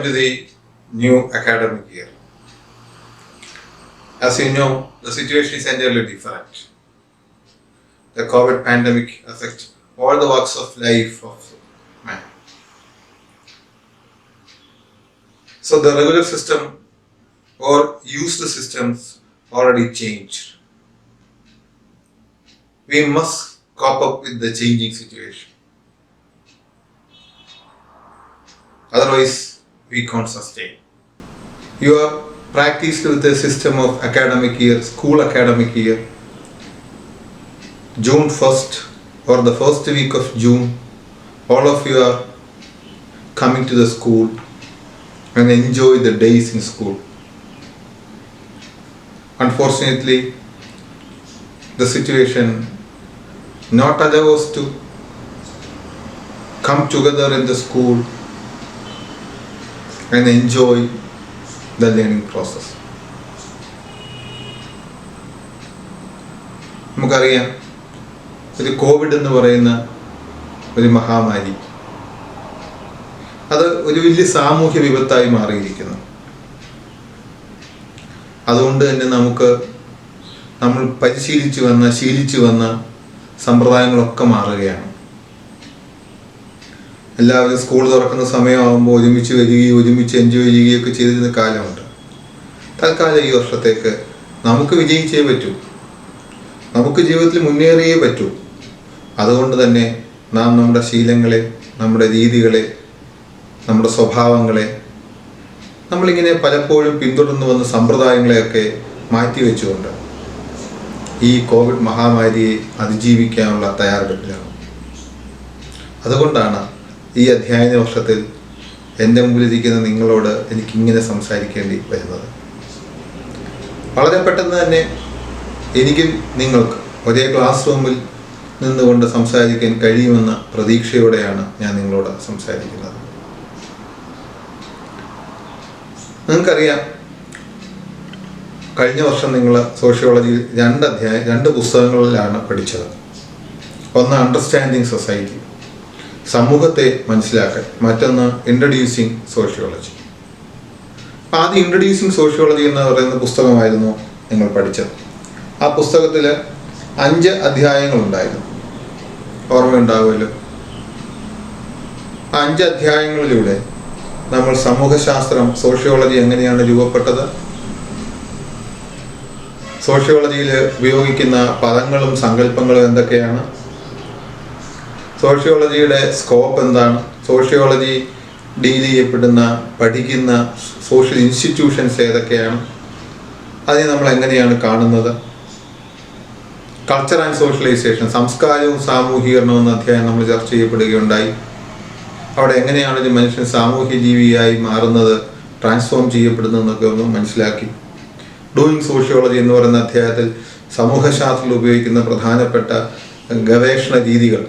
into the new academic year. As you know, the situation is entirely different. The COVID pandemic affects all the walks of life of man. So the regular system or used systems already changed. We must cope up with the changing situation. Otherwise, we can't sustain. You are practiced with the system of academic year, school academic year. June 1st or the first week of June, all of you are coming to the school and enjoy the days in school. Unfortunately, the situation not allow us to come together in the school and enjoy the learning process. നമുക്കറിയാം, ഒരു Covid എന്ന് പറയുന്ന ഒരു മഹാമാരി അത് ഒരു വലിയ സാമൂഹ്യ വിപത്തായി മാറിയിരിക്കുന്നു. അതുകൊണ്ട് തന്നെ നമ്മൾ ശീലിച്ചു വന്ന സമ്പ്രദായങ്ങളൊക്കെ മാറുകയാണ്. എല്ലാവരും സ്കൂൾ തുറക്കുന്ന സമയമാകുമ്പോൾ ഒരുമിച്ച് വരികയും ഒരുമിച്ച് എൻജോയ് ചെയ്യുകയൊക്കെ ചെയ്തിരുന്ന കാലമുണ്ട്. തൽക്കാലം ഈ വർഷത്തേക്ക് നമുക്ക് വിജയിച്ചേ പറ്റൂ, നമുക്ക് ജീവിതത്തിൽ മുന്നേറിയേ പറ്റൂ. അതുകൊണ്ട് തന്നെ നാം നമ്മുടെ ശീലങ്ങളെ, നമ്മുടെ രീതികളെ, നമ്മുടെ സ്വഭാവങ്ങളെ, നമ്മളിങ്ങനെ പലപ്പോഴും പിന്തുടർന്നു വന്ന സമ്പ്രദായങ്ങളെയൊക്കെ മാറ്റിവെച്ചുകൊണ്ട് ഈ കോവിഡ് മഹാമാരിയെ അതിജീവിക്കാനുള്ള തയ്യാറെടുപ്പിലാണ്. അതുകൊണ്ടാണ് ഈ അധ്യയന വർഷത്തിൽ എൻ്റെ മുമ്പിലിരിക്കുന്ന നിങ്ങളോട് എനിക്കിങ്ങനെ സംസാരിക്കേണ്ടി വരുന്നത്. വളരെ പെട്ടെന്ന് തന്നെ എനിക്കും നിങ്ങൾക്ക് ഒരേ ക്ലാസ് റൂമിൽ നിന്നുകൊണ്ട് സംസാരിക്കാൻ കഴിയുമെന്ന പ്രതീക്ഷയോടെയാണ് ഞാൻ നിങ്ങളോട് സംസാരിക്കുന്നത്. നിങ്ങൾക്കറിയാം, കഴിഞ്ഞ വർഷം നിങ്ങൾ സോഷ്യോളജിയിൽ രണ്ട് പുസ്തകങ്ങളിലാണ് പഠിച്ചത്. ഒന്ന് അണ്ടർസ്റ്റാൻഡിങ് സൊസൈറ്റി, സമൂഹത്തെ മനസ്സിലാക്കൽ. മറ്റൊന്ന് ഇൻട്രൊഡ്യൂസിങ് സോഷ്യോളജി. ആദ്യം ഇൻട്രൊഡ്യൂസിങ് സോഷ്യോളജി എന്ന് പറയുന്ന പുസ്തകമായിരുന്നു നിങ്ങൾ പഠിച്ചത്. ആ പുസ്തകത്തിൽ 5 അധ്യായങ്ങളുണ്ടായിരുന്നു, ഓർമ്മയുണ്ടാവുമല്ലോ. ആ 5 അധ്യായങ്ങളിലൂടെ നമ്മൾ സമൂഹശാസ്ത്രം, സോഷ്യോളജി എങ്ങനെയാണ് രൂപപ്പെട്ടത്, സോഷ്യോളജിയിൽ ഉപയോഗിക്കുന്ന പദങ്ങളും സങ്കല്പങ്ങളും എന്തൊക്കെയാണ്, സോഷ്യോളജിയുടെ സ്കോപ്പ് എന്താണ്, സോഷ്യോളജി ഡീൽ ചെയ്യപ്പെടുന്ന പഠിക്കുന്ന സോഷ്യൽ ഇൻസ്റ്റിറ്റ്യൂഷൻസ് ഏതൊക്കെയാണ്, അതിനെ നമ്മൾ എങ്ങനെയാണ് കാണുന്നത്, കൾച്ചർ ആൻഡ് സോഷ്യലൈസേഷൻ, സംസ്കാരവും സാമൂഹീകരണവും എന്ന അധ്യായം നമ്മൾ ചർച്ച ചെയ്യപ്പെടുകയുണ്ടായി. അവിടെ എങ്ങനെയാണ് ഒരു മനുഷ്യൻ സാമൂഹ്യ ജീവിയായി മാറുന്നത്, ട്രാൻസ്ഫോം ചെയ്യപ്പെടുന്നതെന്നൊക്കെ ഒന്ന് മനസ്സിലാക്കി. ഡൂയിങ് സോഷ്യോളജി എന്ന് പറയുന്ന അധ്യായത്തിൽ സമൂഹശാസ്ത്രത്തിൽ ഉപയോഗിക്കുന്ന പ്രധാനപ്പെട്ട ഗവേഷണ രീതികൾ,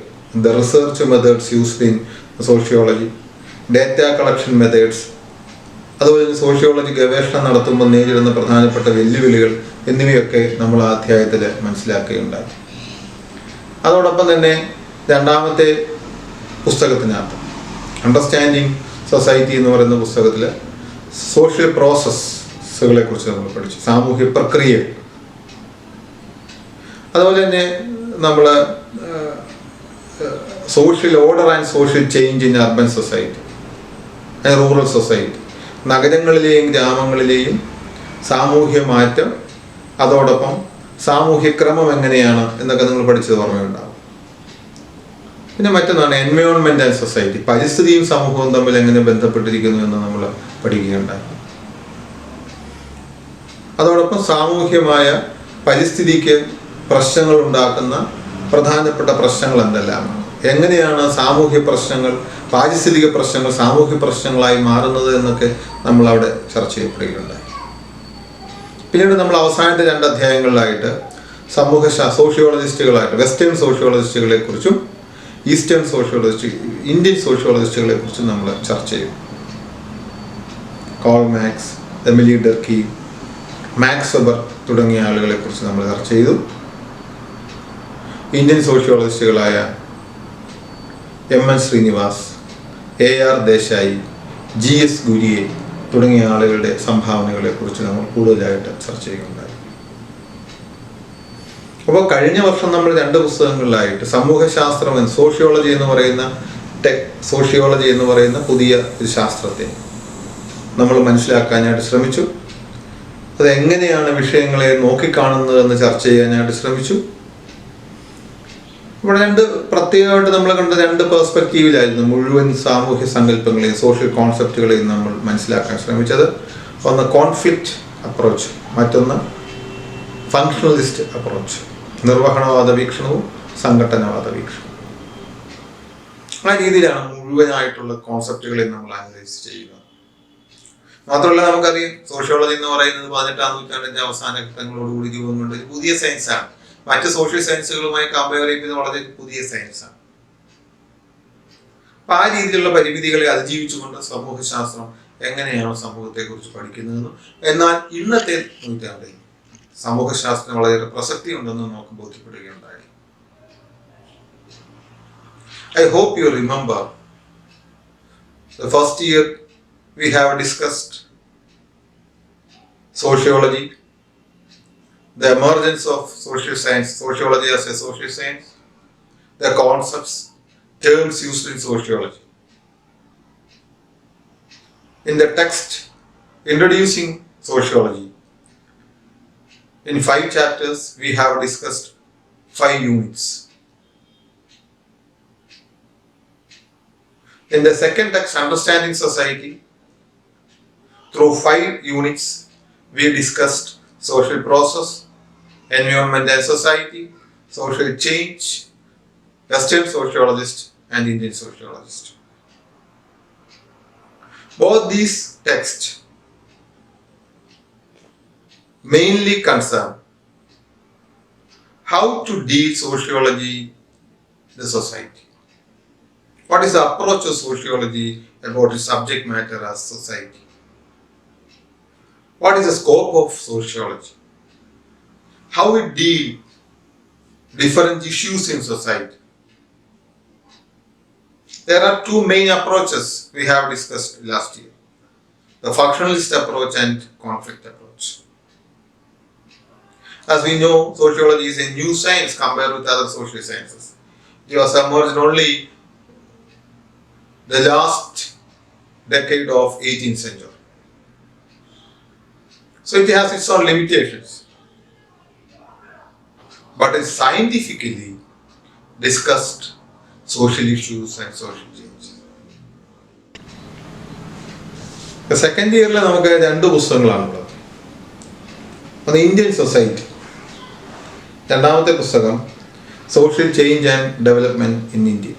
the research methods used in sociology, data collection methods, അതുപോലെ തന്നെ സോഷ്യോളജി ഗവേഷണം നടത്തുമ്പോൾ നേരിടുന്ന പ്രധാനപ്പെട്ട വെല്ലുവിളികൾ എന്നിവയൊക്കെ നമ്മൾ ആ അധ്യായത്തിൽ മനസ്സിലാക്കുകയുണ്ടായി. അതോടൊപ്പം തന്നെ രണ്ടാമത്തെ പുസ്തകത്തിനകത്ത് അണ്ടർസ്റ്റാൻഡിങ് സൊസൈറ്റി എന്ന് പറയുന്ന പുസ്തകത്തിൽ സോഷ്യൽ പ്രോസസ്സുകളെ കുറിച്ച് നമ്മൾ പഠിച്ചു, സാമൂഹ്യ പ്രക്രിയ. അതുപോലെ തന്നെ നമ്മൾ social order and social change in urban society, rural society, നഗരങ്ങളിലെയും ഗ്രാമങ്ങളിലെയും സാമൂഹ്യ മാറ്റം, അതോടൊപ്പം സാമൂഹ്യ ക്രമം എങ്ങനെയാണ് എന്നൊക്കെ നിങ്ങൾ പഠിച്ചത് ഓർമ്മയുണ്ടാവും. പിന്നെ മറ്റൊന്നാണ് എൻവയോൺമെന്റ് ആൻഡ് സൊസൈറ്റി, പരിസ്ഥിതിയും സമൂഹവും തമ്മിൽ എങ്ങനെ ബന്ധപ്പെട്ടിരിക്കുന്നു എന്ന് നമ്മൾ പഠിക്കുകയുണ്ടായി. അതോടൊപ്പം സാമൂഹ്യമായ പരിസ്ഥിതിക്ക് പ്രശ്നങ്ങൾ ഉണ്ടാക്കുന്ന പ്രധാനപ്പെട്ട പ്രശ്നങ്ങൾ എന്തെല്ലാമാണ്, എങ്ങനെയാണ് സാമൂഹ്യ പ്രശ്നങ്ങൾ, പാരിസ്ഥിതിക പ്രശ്നങ്ങൾ സാമൂഹ്യ പ്രശ്നങ്ങളായി മാറുന്നത് എന്നൊക്കെ നമ്മൾ അവിടെ ചർച്ച ചെയ്യപ്പെടുകയുണ്ടായി. പിന്നീട് നമ്മൾ അവസാനത്തെ 2 അധ്യായങ്ങളിലായിട്ട് സോഷ്യോളജിസ്റ്റുകളായിട്ട് വെസ്റ്റേൺ സോഷ്യോളജിസ്റ്റുകളെ കുറിച്ചും ഈസ്റ്റേൺ ഇന്ത്യൻ സോഷ്യോളജിസ്റ്റുകളെ കുറിച്ചും നമ്മൾ ചർച്ച ചെയ്യും. Karl Marx, Emile Durkheim, Max Weber തുടങ്ങിയ ആളുകളെ കുറിച്ച് നമ്മൾ ചർച്ച ചെയ്തു. ഇന്ത്യൻ സോഷ്യോളജിസ്റ്റുകളായ M N Srinivas, A R Desai, GS Ghurye തുടങ്ങിയ ആളുകളുടെ സംഭാവനകളെ കുറിച്ച് നമ്മൾ കൂടുതലായിട്ട് ചർച്ച ചെയ്യുന്നുണ്ടായി. അപ്പോൾ കഴിഞ്ഞ വർഷം നമ്മൾ 2 പുസ്തകങ്ങളിലായിട്ട് സമൂഹശാസ്ത്രം സോഷ്യോളജി എന്ന് പറയുന്ന പുതിയ ഒരു ശാസ്ത്രത്തെ നമ്മൾ മനസ്സിലാക്കാനായിട്ട് ശ്രമിച്ചു. അതെങ്ങനെയാണ് വിഷയങ്ങളെ നോക്കിക്കാണുന്നതെന്ന് ചർച്ച ചെയ്യാനായിട്ട് ശ്രമിച്ചു. ഇവിടെ പ്രത്യേകമായിട്ട് നമ്മൾ കണ്ട 2 പെർസ്പെക്റ്റീവിലായിരുന്നു മുഴുവൻ സാമൂഹ്യ സങ്കല്പങ്ങളെയും സോഷ്യൽ കോൺസെപ്റ്റുകളെയും നമ്മൾ മനസ്സിലാക്കാൻ ശ്രമിച്ചത്. ഒന്ന് കോൺഫ്ലിക്റ്റ് അപ്രോച്ച്, മറ്റൊന്ന് ഫങ്ഷണലിസ്റ്റ് അപ്രോച്ച്, നിർവഹണവാദ വീക്ഷണവും സംഘടനവാദ വീക്ഷണവും. ആ രീതിയിലാണ് മുഴുവനായിട്ടുള്ള കോൺസെപ്റ്റുകളെയും നമ്മൾ അനലൈസ് ചെയ്യുന്നത്. മാത്രമല്ല നമുക്കറിയാം സോഷ്യോളജി എന്ന് പറയുന്നത് 18ാം നൂറ്റാണ്ടിന്റെ അവസാന ഘട്ടങ്ങളോടുകൂടി രൂപം കൊണ്ട ഒരു പുതിയ സയൻസാണ്. മറ്റ് സോഷ്യൽ സയൻസുകളുമായി കമ്പയർ ചെയ്യുന്നത് വളരെ പുതിയ സയൻസാണ്. അപ്പൊ ആ രീതിയിലുള്ള പരിമിതികളെ അതിജീവിച്ചുകൊണ്ട് സമൂഹശാസ്ത്രം എങ്ങനെയാണ് സമൂഹത്തെ കുറിച്ച് പഠിക്കുന്നതെന്നും എന്നാൽ ഇന്നത്തെ നൂറ്റാണ്ടിൽ സമൂഹശാസ്ത്രം വളരെ പ്രസക്തി ഉണ്ടെന്നും നമുക്ക് ബോധ്യപ്പെടുകയുണ്ടായി. I hope you remember the first year we have discussed sociology, the emergence of social science, sociology as a social science, the concepts, terms used in sociology. In the text introducing sociology, in 5 chapters we have discussed 5 units. In the second text, understanding society, through 5 units we discussed social process, environment and society, social change, Western sociologist and Indian sociologist. Both these texts mainly concern how to deal sociology in the society. What is the approach of sociology about its subject matter as society? What is the scope of sociology? How we deal different issues in society? There are 2 main approaches we have discussed last year: the functionalist approach and conflict approach. As we know, sociology is a new science compared with other social sciences. It was emerged only the last decade of 18th century. So it has its own limitations. But it scientifically discussed social issues and social change. Second ഇയറിൽ നമുക്ക് 2 പുസ്തകങ്ങളാണുള്ളത്. ഒന്ന് Indian society, രണ്ടാമത്തെ പുസ്തകം social change and development in India.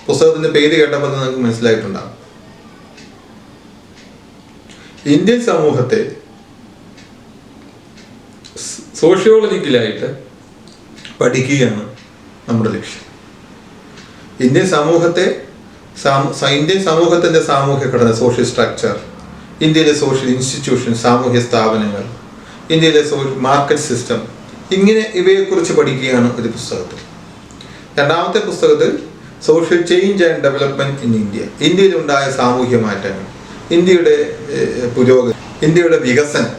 പുസ്തകത്തിന്റെ പേര് കേട്ടപ്പോൾ നിങ്ങൾക്ക് മനസ്സിലായിട്ടുണ്ടാകും. Indian സമൂഹത്തെ സോഷ്യോളജിക്കലായിട്ട് പഠിക്കുകയാണ് നമ്മുടെ ലക്ഷ്യം. ഇന്ത്യൻ സമൂഹത്തിന്റെ സാമൂഹ്യ ഘടന, സോഷ്യൽ സ്ട്രക്ചർ, ഇന്ത്യയിലെ സോഷ്യൽ ഇൻസ്റ്റിറ്റ്യൂഷൻ, സാമൂഹ്യ സ്ഥാപനങ്ങൾ, ഇന്ത്യയിലെ മാർക്കറ്റ് സിസ്റ്റം, ഇങ്ങനെ ഇവയെക്കുറിച്ച് പഠിക്കുകയാണ് ഒരു പുസ്തകത്തിൽ. രണ്ടാമത്തെ പുസ്തകത്തിൽ social change and development in India, ഇന്ത്യയിലുണ്ടായ സാമൂഹ്യ മാറ്റങ്ങൾ, ഇന്ത്യയുടെ പുരോഗതി, ഇന്ത്യയുടെ വികസനം.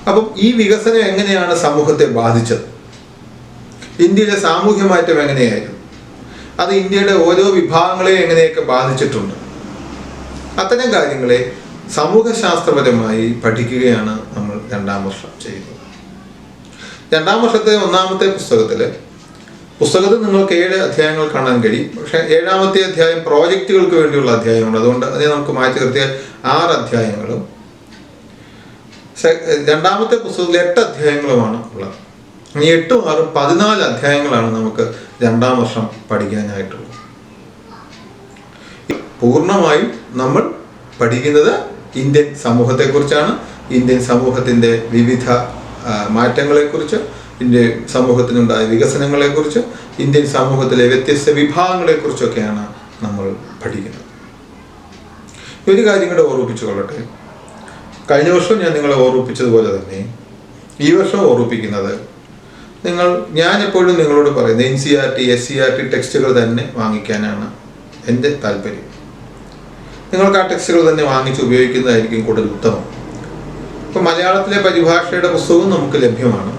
അപ്പം ഈ വികസനം എങ്ങനെയാണ് സമൂഹത്തെ ബാധിച്ചത്, ഇന്ത്യയിലെ സാമൂഹ്യ മാറ്റം എങ്ങനെയായിരുന്നു, അത് ഇന്ത്യയുടെ ഓരോ വിഭാഗങ്ങളെ എങ്ങനെയൊക്കെ ബാധിച്ചിട്ടുണ്ട്, അത്തരം കാര്യങ്ങളെ സമൂഹശാസ്ത്രപരമായി പഠിക്കുകയാണ് നമ്മൾ 2ാം വർഷം ചെയ്യുന്നത്. 2ാം വർഷത്തെ 1ാമത്തെ പുസ്തകത്തിൽ നിങ്ങൾക്ക് 7 അധ്യായങ്ങൾ കാണാൻ കഴിയും. പക്ഷേ 7ാമത്തെ അധ്യായം പ്രോജക്റ്റുകൾക്ക് വേണ്ടിയുള്ള അധ്യായമാണ്. അതുകൊണ്ട് അതിനെ നമുക്ക് മാറ്റി നിർത്തിയ 6 അധ്യായങ്ങളും 2ാമത്തെ പുസ്തകത്തിൽ 8 അധ്യായങ്ങളുമാണ് ഉള്ളത്. ഈ 8ഉം 6ഉം 14 അധ്യായങ്ങളാണ് നമുക്ക് 2ാം വർഷം പഠിക്കാനായിട്ടുള്ളത്. പൂർണ്ണമായും നമ്മൾ പഠിക്കുന്നത് ഇന്ത്യൻ സമൂഹത്തെക്കുറിച്ചാണ്, ഇന്ത്യൻ സമൂഹത്തിൻ്റെ വിവിധ മാറ്റങ്ങളെക്കുറിച്ച്, ഇന്ത്യൻ സമൂഹത്തിനുണ്ടായ വികസനങ്ങളെക്കുറിച്ച്, ഇന്ത്യൻ സമൂഹത്തിലെ വ്യത്യസ്ത വിഭാഗങ്ങളെക്കുറിച്ചൊക്കെയാണ് നമ്മൾ പഠിക്കുന്നത്. ഒരു കാര്യം കൂടെ ഓർമ്മിപ്പിച്ചു കൊള്ളട്ടെ. കഴിഞ്ഞ വർഷം ഞാൻ നിങ്ങളെ ഓർമ്മിപ്പിച്ചതുപോലെ തന്നെ ഈ വർഷം ഓർമ്മിപ്പിക്കുന്നത്, ഞാൻ എപ്പോഴും നിങ്ങളോട് പറയുന്നത് NCERT, SCERT ടെക്സ്റ്റുകൾ തന്നെ വാങ്ങിക്കാനാണ് എൻ്റെ താല്പര്യം. നിങ്ങൾക്ക് ആ ടെക്സ്റ്റുകൾ തന്നെ വാങ്ങിച്ച് ഉപയോഗിക്കുന്നതായിരിക്കും കൂടുതൽ ഉത്തമം. ഇപ്പോൾ മലയാളത്തിലെ പരിഭാഷയുടെ പുസ്തകവും നമുക്ക് ലഭ്യമാണ്.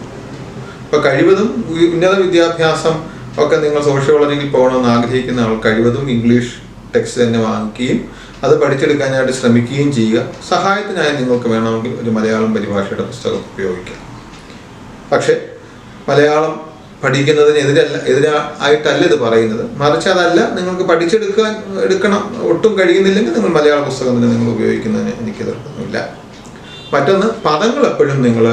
ഇപ്പോൾ കഴിവതും ഉന്നത വിദ്യാഭ്യാസം ഒക്കെ നിങ്ങൾ സോഷ്യോളജിയിൽ പോകണമെന്ന് ആഗ്രഹിക്കുന്ന ആൾ കഴിവതും ഇംഗ്ലീഷ് ടെക്സ്റ്റ് തന്നെ വാങ്ങിക്കുകയും അത് പഠിച്ചെടുക്കാനായിട്ട് ശ്രമിക്കുകയും ചെയ്യുക. സഹായത്തിനായി നിങ്ങൾക്ക് വേണമെങ്കിൽ ഒരു മലയാളം പരിഭാഷയുടെ പുസ്തകം ഉപയോഗിക്കാം. പക്ഷേ മലയാളം എതിരായിട്ടല്ല ഇത് പറയുന്നത്, മറിച്ച് അതല്ല, നിങ്ങൾക്ക് എടുക്കണം ഒട്ടും കഴിയുന്നില്ലെങ്കിൽ നിങ്ങൾ മലയാള പുസ്തകം തന്നെ നിങ്ങൾ ഉപയോഗിക്കുന്നതിന് എനിക്ക് എതിർപ്പൊന്നുമില്ല. മറ്റൊന്ന്, പദങ്ങൾ എപ്പോഴും നിങ്ങൾ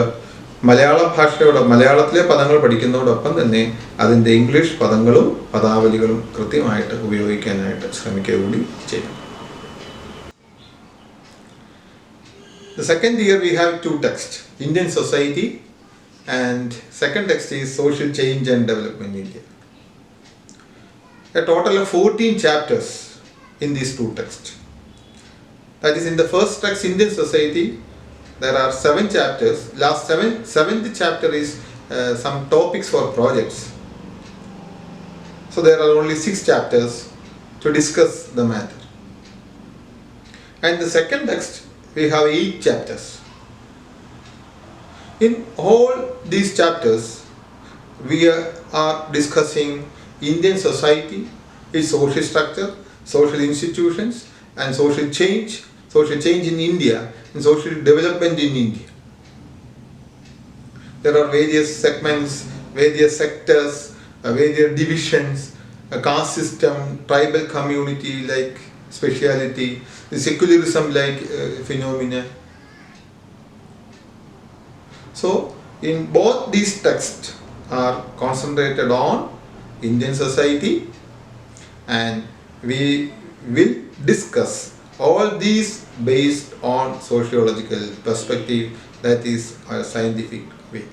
മലയാളത്തിലെ പദങ്ങൾ പഠിക്കുന്നതോടൊപ്പം തന്നെ അതിൻ്റെ ഇംഗ്ലീഷ് പദങ്ങളും പദാവലികളും കൃത്യമായിട്ട് ഉപയോഗിക്കാനായിട്ട് ശ്രമിക്കുക കൂടി ചെയ്യും. The second year we have two texts, Indian Society, and second text is Social Change and Development in India. A total of 14 chapters in these two texts. That is, in the first text, Indian Society, there are 7 chapters. Seventh chapter is some topics for projects. So there are only 6 chapters to discuss the matter. And the second text, we have 8 chapters. In all these chapters, we are discussing Indian society, its social structure, social institutions, and social change in India, and social development in India. There are various segments, various sectors, various divisions, a caste system, tribal community like speciality, the secularism like phenomena. So, in both these texts are concentrated on Indian society, and we will discuss all these based on sociological perspective, that is a scientific way.